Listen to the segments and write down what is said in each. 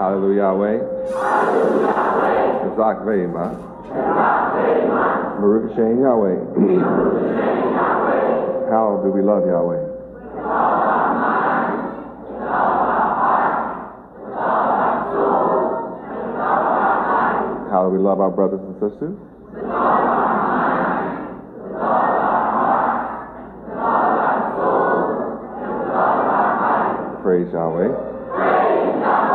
Honorable Yahweh. Zak Ve'ima. Baruch Hashem Yahweh. How do we love Yahweh? With all our minds, with all our hearts, with all our souls, and with all our life. How do we love our brothers and sisters? With all our minds, with all our hearts, with all our souls, and with all our life. Praise Yahweh. Praise Yahweh.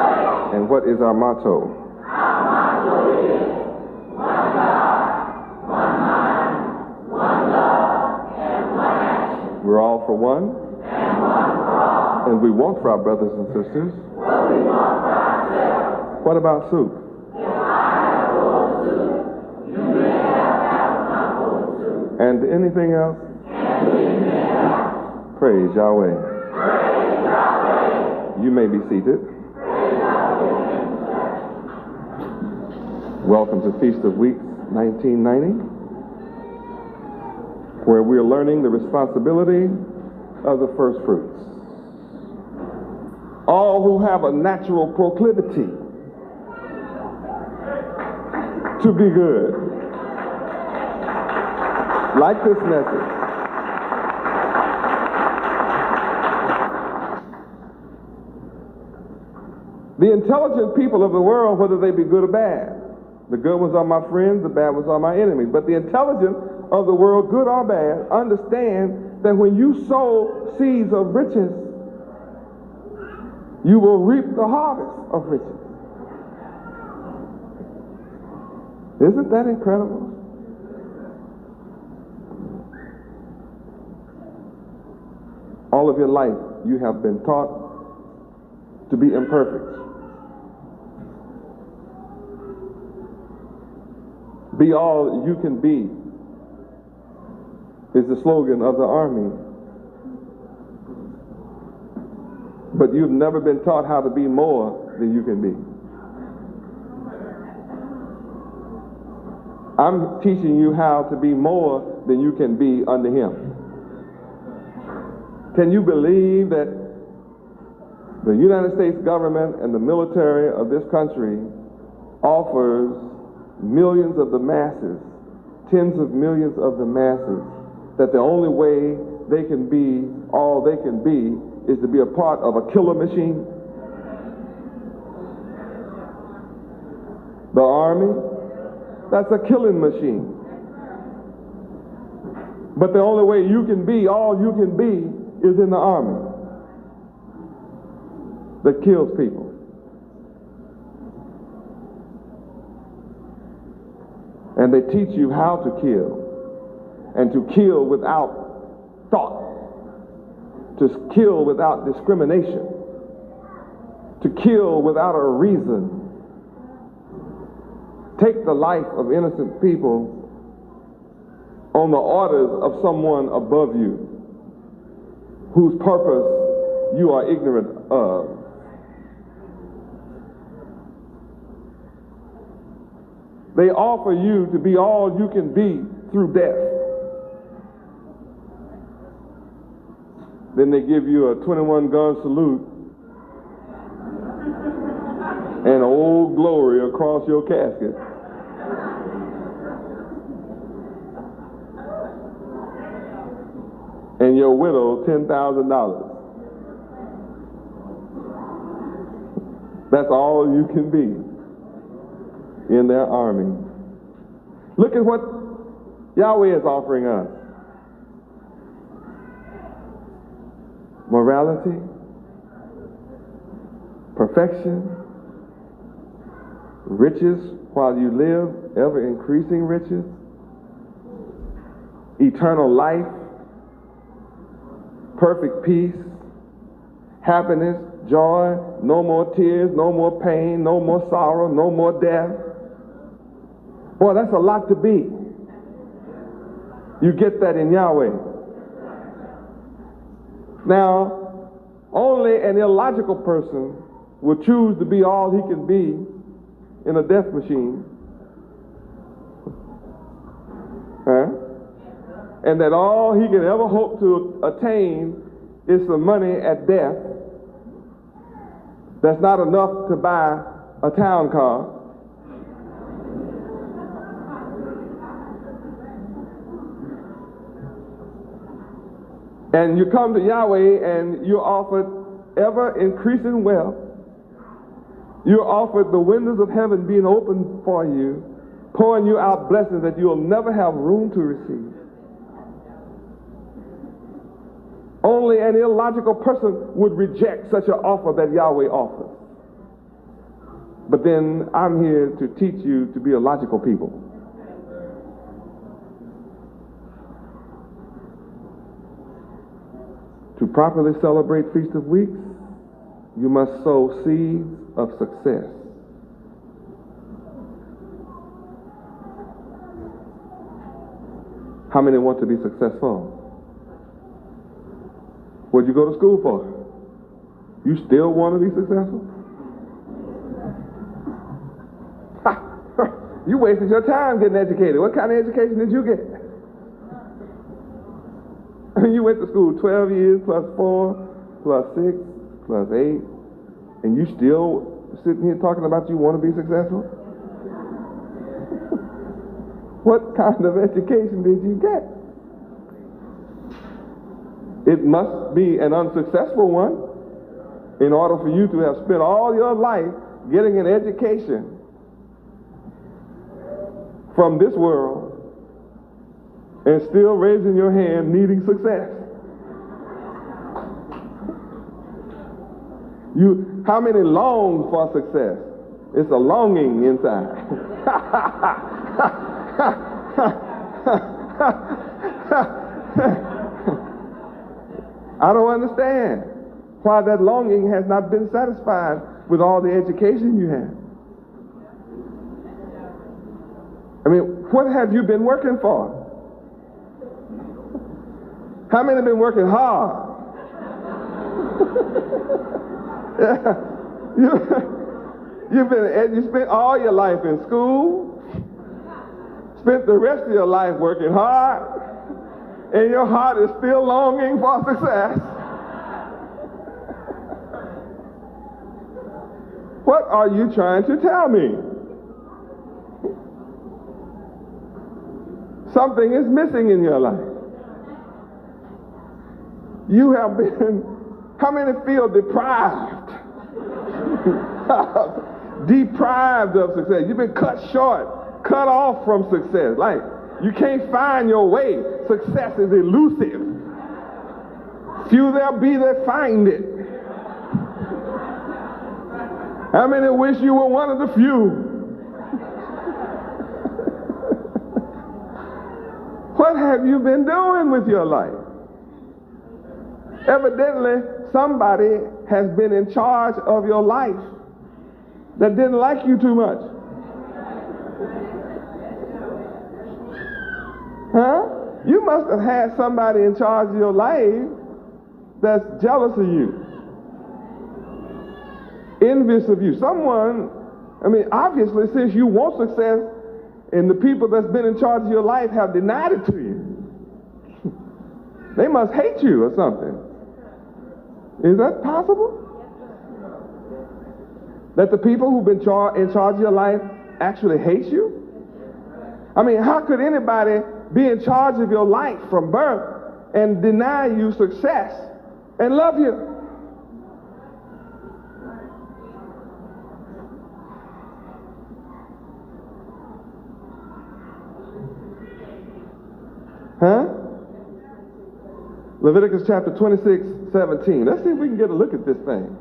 And what is our motto? Our motto is one God, one mind, one love, and one action. We're all for one, And one for all. and we want for our brothers and sisters. What we want for ourselves. What about soup? If I have a bowl of soup, you may have my bowl of soup. And anything else? And anything else. Praise Yahweh. Praise Yahweh. You may be seated. Welcome to Feast of Weeks 1990, where we're learning the responsibility of the first fruits. All who have a natural proclivity to be good, like this message. The intelligent people of the world, whether they be good or bad, the good ones are my friends, the bad ones are my enemies. But the intelligent of the world, good or bad, understand that when you sow seeds of riches, you will reap the harvest of riches. Isn't that incredible? All of your life, you have been taught to be imperfect. Be all you can be is the slogan of the army. But you've never been taught how to be more than you can be. I'm teaching you how to be more than you can be under Him. Can you believe that the United States government and the military of this country offers millions of the masses, tens of millions of the masses, that the only way they can be all they can be is to be a part of a killer machine? The army, that's a killing machine. But the only way you can be all you can be is in the army that kills people. And they teach you how to kill, and to kill without thought, to kill without discrimination, to kill without a reason. Take the life of innocent people on the orders of someone above you, whose purpose you are ignorant of. They offer you to be all you can be through death. Then they give you a 21-gun salute and Old Glory across your casket. And your widow, $10,000. That's all you can be in their army. Look at what Yahweh is offering us. Morality, perfection, riches while you live, ever increasing riches, eternal life, perfect peace, happiness, joy, no more tears, no more pain, no more sorrow, no more death. Boy, that's a lot to be. You get that in Yahweh. Now, only an illogical person will choose to be all he can be in a death machine. And that all he can ever hope to attain is some money at death. That's not enough to buy a town car. And you come to Yahweh and you're offered ever increasing wealth. You're offered the windows of heaven being opened for you, pouring you out blessings that you'll never have room to receive. Only an illogical person would reject such an offer that Yahweh offers. But then I'm here to teach you to be a logical people. To properly celebrate Feast of Weeks, you must sow seeds of success. How many want to be successful? What'd you go to school for? You still want to be successful? You wasted your time getting educated. What kind of education did you get? You went to school 12 years plus 4 plus 6 plus 8, and you still sitting here talking about you want to be successful? What kind of education did you get? It must be an unsuccessful one in order for you to have spent all your life getting an education from this world and still raising your hand needing success. How many long for success? It's a longing inside. I don't understand why that longing has not been satisfied with all the education you have. I mean, what have you been working for? How many have been working hard? You spent all your life in school, spent the rest of your life working hard, and your heart is still longing for success. What are you trying to tell me? Something is missing in your life. You have been, how many feel deprived? Deprived of success. You've been cut short, cut off from success. Like, you can't find your way. Success is elusive. Few there be that find it. How many wish you were one of the few? What have you been doing with your life? Evidently, somebody has been in charge of your life that didn't like you too much. Huh? You must have had somebody in charge of your life that's jealous of you, envious of you. Someone, I mean, obviously, since you want success and the people that's been in charge of your life have denied it to you, they must hate you or something. Is that possible? That the people who've been in charge of your life actually hate you? I mean, how could anybody be in charge of your life from birth and deny you success and love you? Huh? Leviticus chapter 26:17. Let's see if we can get a look at this thing.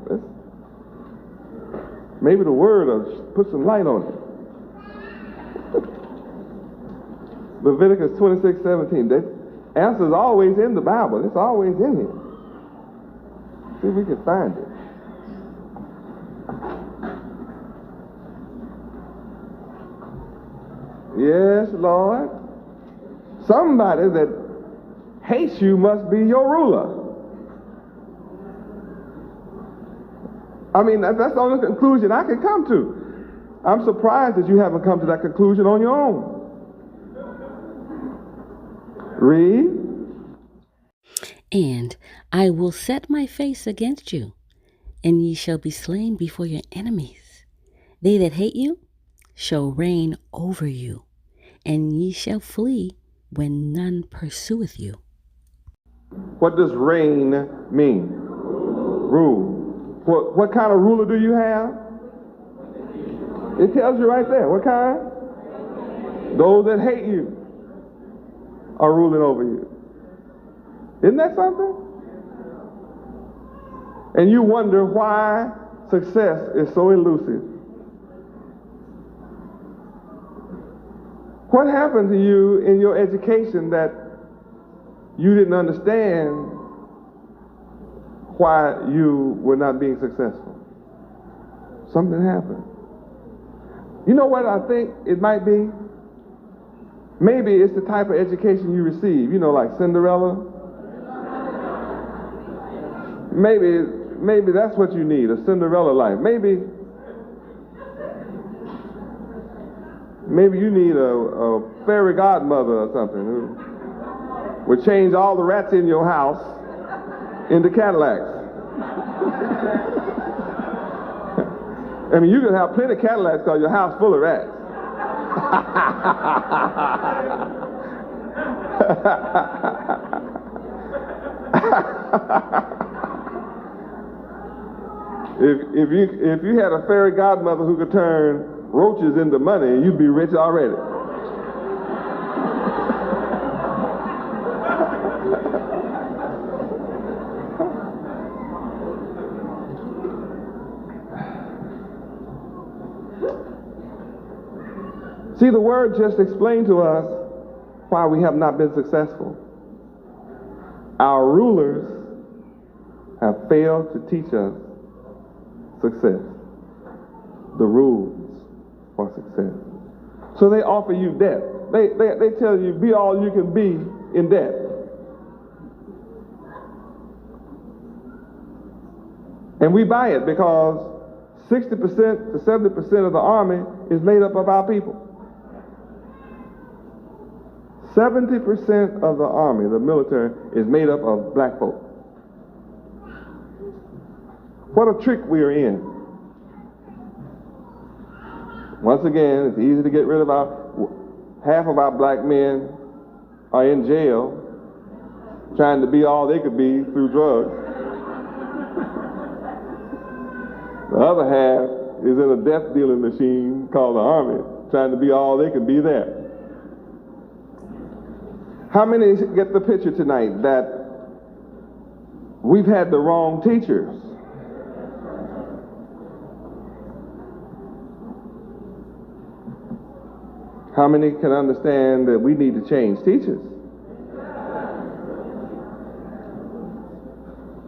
Maybe the word will put some light on it. Leviticus 26:17. The answer is always in the Bible. It's always in here. See if we can find it. Yes, Lord. Somebody that hates you must be your ruler. I mean, that's the only conclusion I can come to. I'm surprised that you haven't come to that conclusion on your own. Read. And I will set my face against you, and ye shall be slain before your enemies. They that hate you shall reign over you, and ye shall flee when none pursueth you. What does reign mean? Rule. What kind of ruler do you have? It tells you right there. What kind? Those that hate you are ruling over you. Isn't that something? And you wonder why success is so elusive. What happened to you in your education that you didn't understand why you were not being successful? Something happened. You know what I think it might be? Maybe it's the type of education you receive, you know, like Cinderella. Maybe that's what you need, a Cinderella life. Maybe you need a fairy godmother or something who would change all the rats in your house into Cadillacs. I mean, you can have plenty of Cadillacs because your house full of rats. If you had a fairy godmother who could turn roaches into money, you'd be rich already. See, the word just explained to us why we have not been successful. Our rulers have failed to teach us success, the rules for success. So they offer you debt. They tell you, be all you can be in debt. And we buy it because 60% to 70% of the army is made up of our people. 70% of the army, the military, is made up of black folk. What a trick we are in. Once again, it's easy to get rid of half of our black men are in jail trying to be all they could be through drugs. The other half is in a death dealing machine called the army, trying to be all they could be there. How many get the picture tonight that we've had the wrong teachers? How many can understand that we need to change teachers?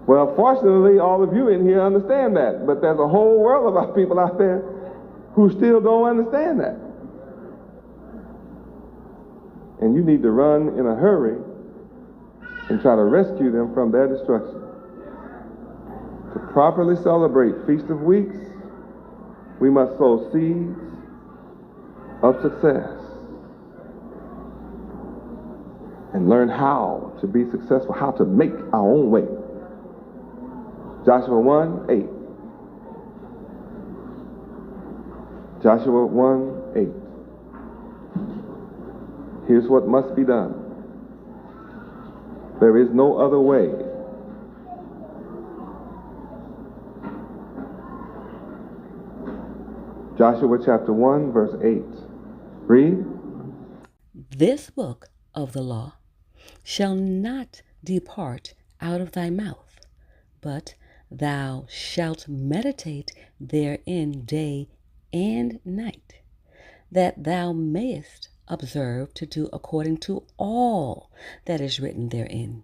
Well, fortunately, all of you in here understand that, but there's a whole world of our people out there who still don't understand that. And you need to run in a hurry and try to rescue them from their destruction. To properly celebrate Feast of Weeks, we must sow seeds of success and learn how to be successful, how to make our own way. Joshua 1:8. Joshua 1:8. Here's what must be done. There is no other way. Joshua chapter 1, verse 8. Read. This book of the law shall not depart out of thy mouth, but thou shalt meditate therein day and night, that thou mayest observe to do according to all that is written therein.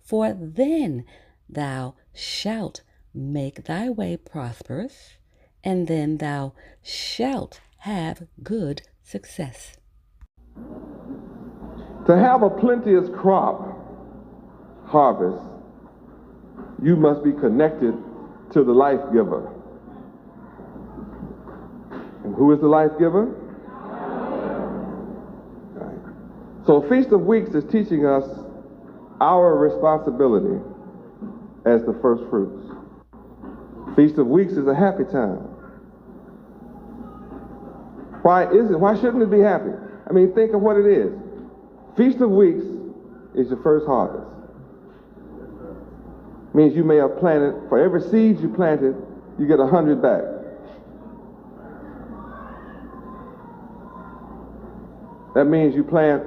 For then thou shalt make thy way prosperous, and then thou shalt have good success. To have a plenteous crop harvest, you must be connected to the life giver. And who is the life giver? So Feast of Weeks is teaching us our responsibility as the first fruits. Feast of Weeks is a happy time. Why shouldn't it be happy? I mean, think of what it is. Feast of Weeks is your first harvest. Means you may have planted, for every seed you planted, you get 100 back. That means you plant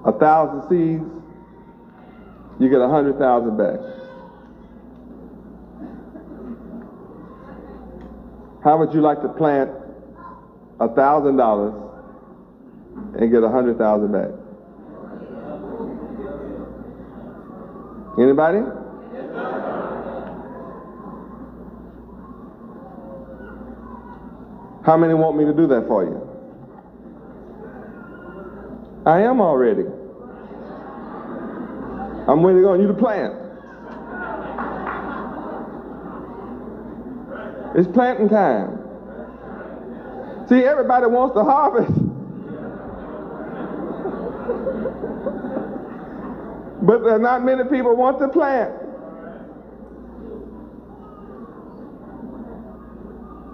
1,000 seeds, you get 100,000 back. How would you like to plant $1,000 and get 100,000 back? Anybody? How many want me to do that for you? I am already. I'm waiting on you to plant. It's planting time. See, everybody wants to harvest. But there are not many people want to plant.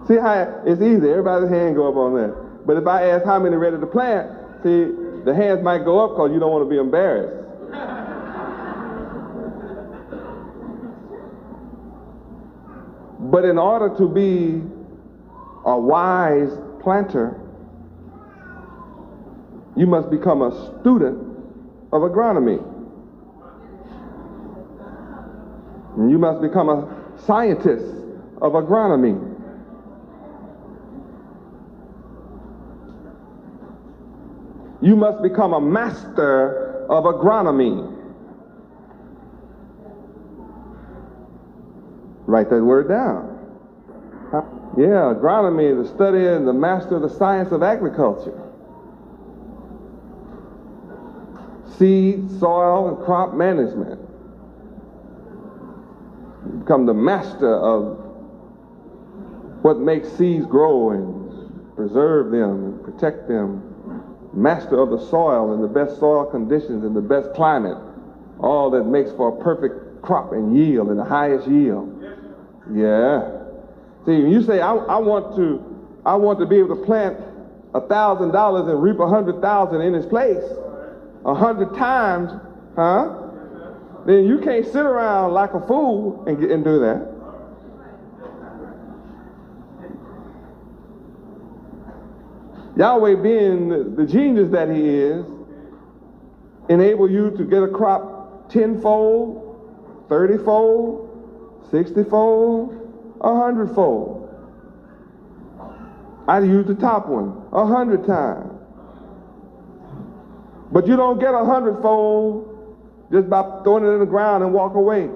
See how it's easy. Everybody's hand go up on that. But if I ask how many ready to plant, see, the hands might go up because you don't want to be embarrassed. But in order to be a wise planter, you must become a student of agronomy. And you must become a scientist of agronomy. You must become a master of agronomy. Write that word down. Yeah, agronomy is the study and the master of the science of agriculture. Seed, soil, and crop management. You become the master of what makes seeds grow and preserve them and protect them. Master of the soil and the best soil conditions and the best climate. All that makes for a perfect crop and yield and the highest yield. Yeah. See, when you say I want to be able to plant $1,000 and reap 100,000 in its place 100 times, then you can't sit around like a fool and do that. Yahweh, being the genius that he is, enable you to get a crop 10-fold, 30-fold, 60-fold, 100-fold. I'd use the top one 100 times. But you don't get 100-fold just by throwing it in the ground and walk away.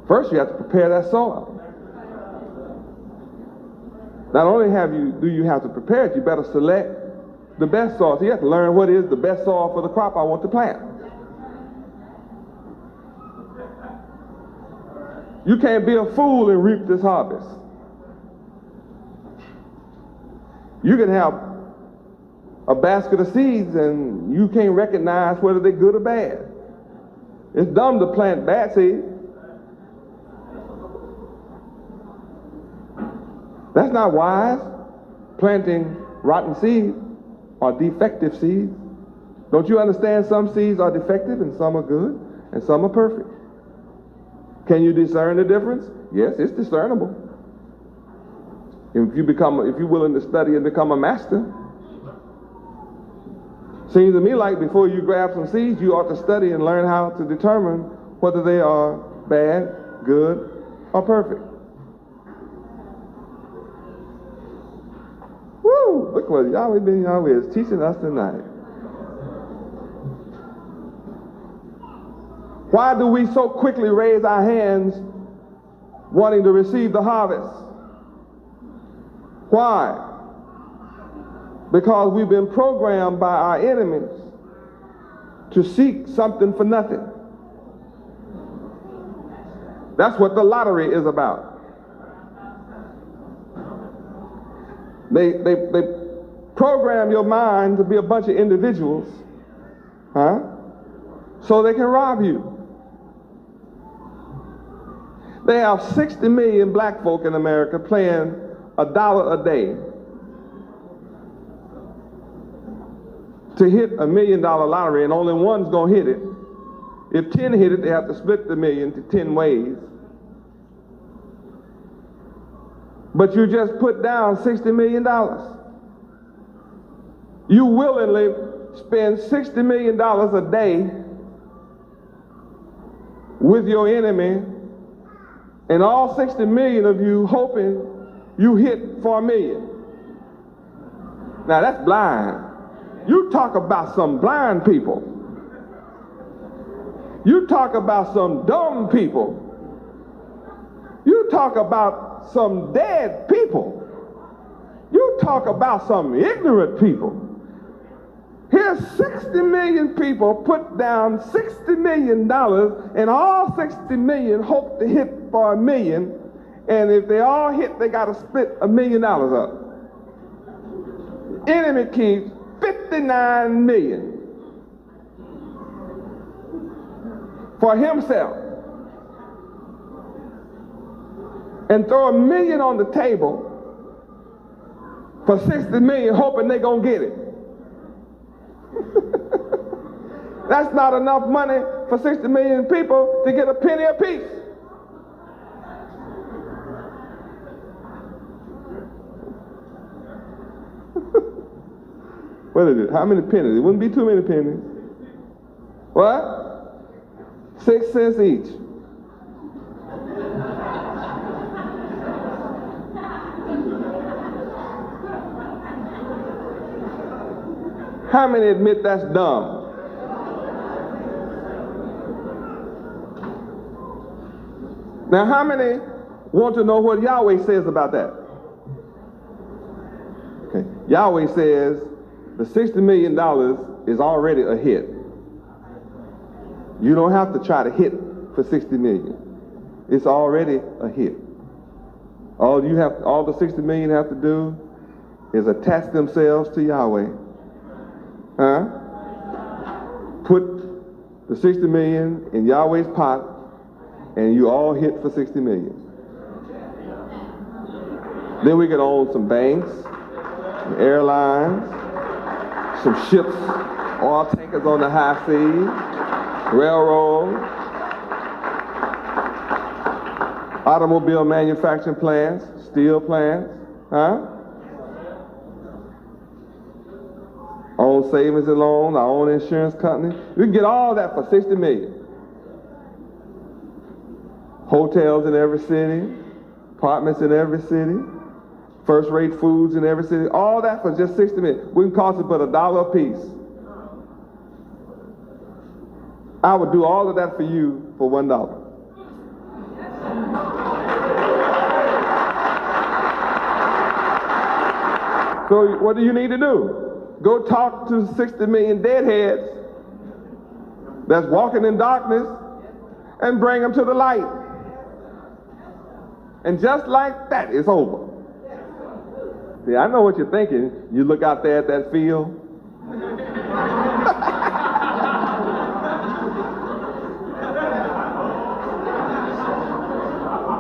First, you have to prepare that soil. Not only do you have to prepare it, you better select the best soil. So you have to learn what is the best soil for the crop I want to plant. You can't be a fool and reap this harvest. You can have a basket of seeds and you can't recognize whether they're good or bad. It's dumb to plant bad seeds. That's not wise. Planting rotten seeds or defective seeds. Don't you understand some seeds are defective and some are good and some are perfect? Can you discern the difference? Yes, it's discernible. If you're willing to study and become a master. Seems to me like before you grab some seeds, you ought to study and learn how to determine whether they are bad, good, or perfect. Woo! Look what Yahweh Ben Yahweh is teaching us tonight. Why do we so quickly raise our hands wanting to receive the harvest? Why? Because we've been programmed by our enemies to seek something for nothing. That's what the lottery is about. They program your mind to be a bunch of individuals, so they can rob you. They have 60 million black folk in America playing $1 a day to hit $1 million lottery, and only one's gonna hit it. If 10 hit it, they have to split the million to 10 ways. But you just put down $60 million. You willingly spend $60 million a day with your enemy, and all 60 million of you hoping you hit for $1 million. Now that's blind. You talk about some blind people. You talk about some dumb people. You talk about some dead people. You talk about some ignorant people. Here's 60 million people put down $60 million, and all 60 million hope to hit for $1 million, and if they all hit, they got to split $1 million up. Enemy keeps 59 million for himself, and throw $1 million on the table for 60 million, hoping they're gonna get it. That's not enough money for 60 million people to get a penny apiece. What is it? How many pennies? It wouldn't be too many pennies. What? 6 cents each. How many admit that's dumb? Now, how many want to know what Yahweh says about that? Okay. Yahweh says the $60 million is already a hit. You don't have to try to hit for 60 million. It's already a hit. All the 60 million have to do is attach themselves to Yahweh. Put the 60 million in Yahweh's pot, and you all hit for 60 million. Then we can own some banks, some airlines, some ships, oil tankers on the high seas, railroads, automobile manufacturing plants, steel plants, own savings and loans, our own insurance company. We can get all that for 60 million. Hotels in every city, apartments in every city, first-rate foods in every city, all that for just 60 million. Wouldn't cost us but $1 a piece. I would do all of that for you for $1. So what do you need to do? Go talk to 60 million deadheads that's walking in darkness and bring them to the light. And just like that, it's over. See, I know what you're thinking. You look out there at that field.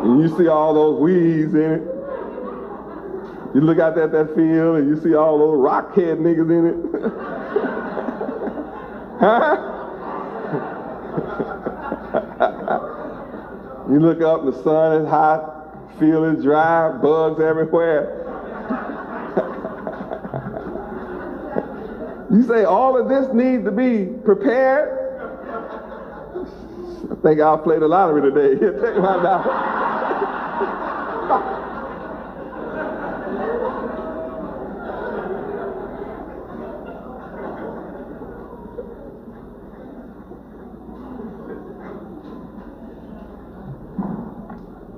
And you see all those weeds in it. You look out there at that field and you see all those rockhead niggas in it. You look up and the sun is hot, field is dry, bugs everywhere. You say all of this needs to be prepared? I think I'll play the lottery today. Here, take my $1.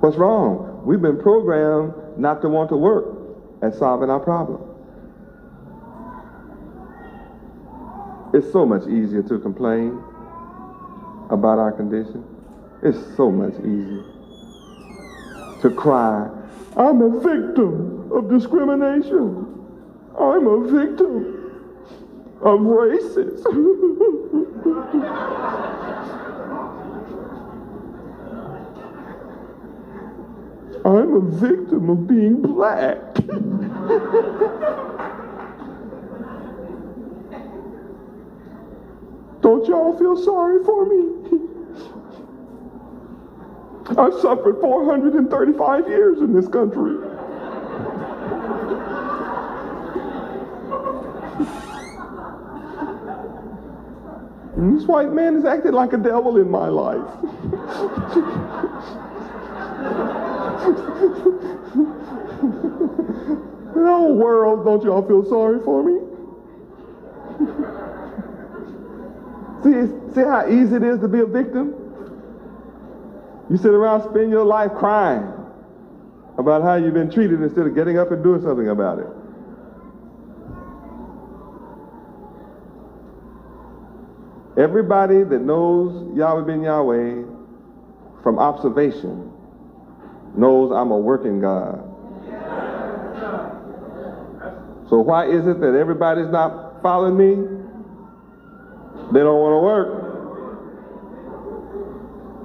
What's wrong? We've been programmed not to want to work at solving our problem. It's so much easier to complain about our condition. It's so much easier to cry, I'm a victim of discrimination. I'm a victim of racism. I'm a victim of being black. Don't y'all feel sorry for me? I've suffered 435 years in this country. And this white man has acted like a devil in my life. Oh, world, don't y'all feel sorry for me? See how easy it is to be a victim? You sit around, spend your life crying about how you've been treated instead of getting up and doing something about it. Everybody that knows Yahweh Ben Yahweh from observation knows I'm a working God. So why is it that everybody's not following me? They don't want to work.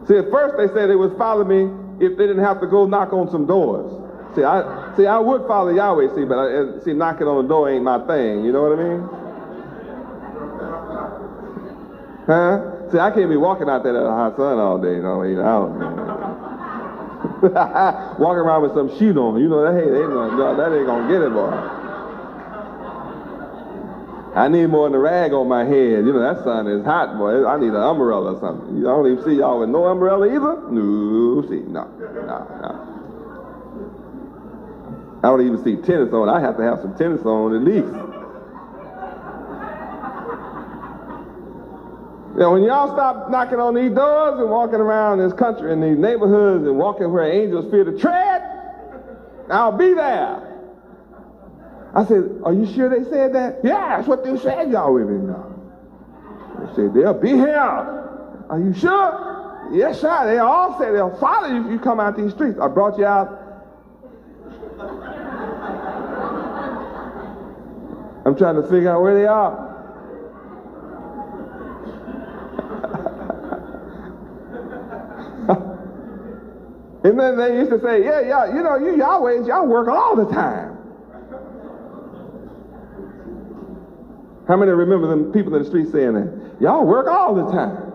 See, at first they said they would follow me if they didn't have to go knock on some doors. See, I would follow Yahweh, but knocking on the door ain't my thing. You know what I mean? Huh? See, I can't be walking out there in the hot sun all day. You know, walking around with some sheet on. You know, that ain't gonna get it, boy. I need more than a rag on my head. You know, that sun is hot, boy. I need an umbrella or something. I don't even see y'all with no umbrella either. No. I don't even see tennis on. I have to have some tennis on at least. You know, when y'all stop knocking on these doors and walking around this country and these neighborhoods and walking where angels fear to tread, I'll be there. I said, are you sure they said that? Yeah, that's what they said, Yahweh Ben Yahweh. They said, they'll be here. Are you sure? Yes, sir. They all said they'll follow you if you come out these streets. I brought you out. I'm trying to figure out where they are. And then they used to say, yeah, you know, you Yahwehs, y'all work all the time. How many remember them people in the street saying that? Y'all work all the time.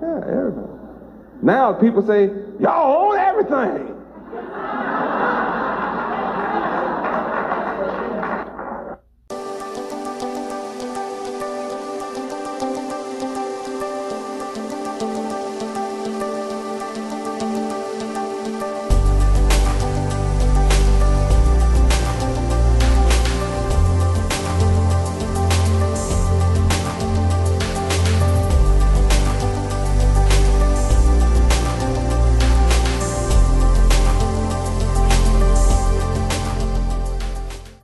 Yeah, everybody. Now people say, y'all own everything.